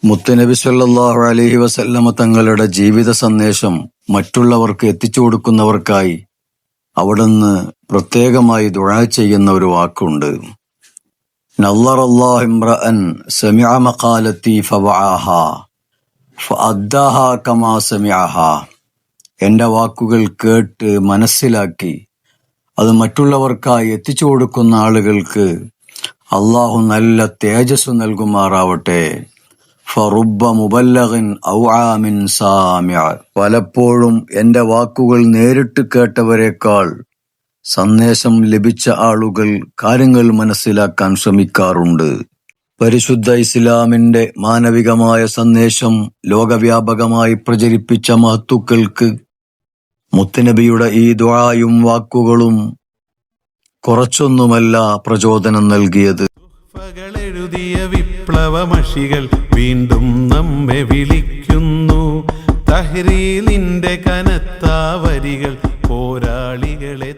മുത്തുനബി സല്ലല്ലാഹു അലൈഹി വസല്ലമ തങ്ങളുടെ ജീവിത സന്ദേശം മറ്റുള്ളവർക്ക് എത്തിച്ചു കൊടുക്കുന്നവർക്കായി അവിടുന്ന് പ്രത്യേകമായി ദുആ ചെയ്യുന്ന ഒരു വാക്കുണ്ട്. നല്ലറല്ലാഹു ഇംറഅൻ സമിഅ മഖാലത്തി ഫവഅഹാ ഫഅദ്ദാഹാ കമാ സമിഅഹാ. എൻ്റെ വാക്കുകൾ കേട്ട് മനസ്സിലാക്കി അത് മറ്റുള്ളവർക്കായി എത്തിച്ചു കൊടുക്കുന്ന ആളുകൾക്ക് അള്ളാഹു നല്ല തേജസ് നൽകുമാറാവട്ടെ. ഫറുബ്ബ മുബല്ലഗിൻ ഔആമിൻ സാമിഅ. പലപ്പോഴും എൻ്റെ വാക്കുകൾ നേരിട്ട് കേട്ടവരെക്കാൾ സന്ദേശം ലഭിച്ച ആളുകൾ കാര്യങ്ങൾ മനസ്സിലാക്കാൻ ശ്രമിക്കാറുണ്ട്. പരിശുദ്ധ ഇസ്ലാമിൻ്റെ മാനവികമായ സന്ദേശം ലോകവ്യാപകമായി പ്രചരിപ്പിച്ച മഹത്തുക്കൾക്ക് മുത്തുനബിയുടെ ഈ ദുആയും വാക്കുകളും കുറച്ചൊന്നുമല്ല പ്രചോദനം നൽകിയത്. എഴുതിയ വിപ്ലവമഷികൾ വീണ്ടും നമ്മെ വിളിക്കുന്നു. തഹ്രീലിന്റെ കനത്ത വരികൾ പോരാളികളെ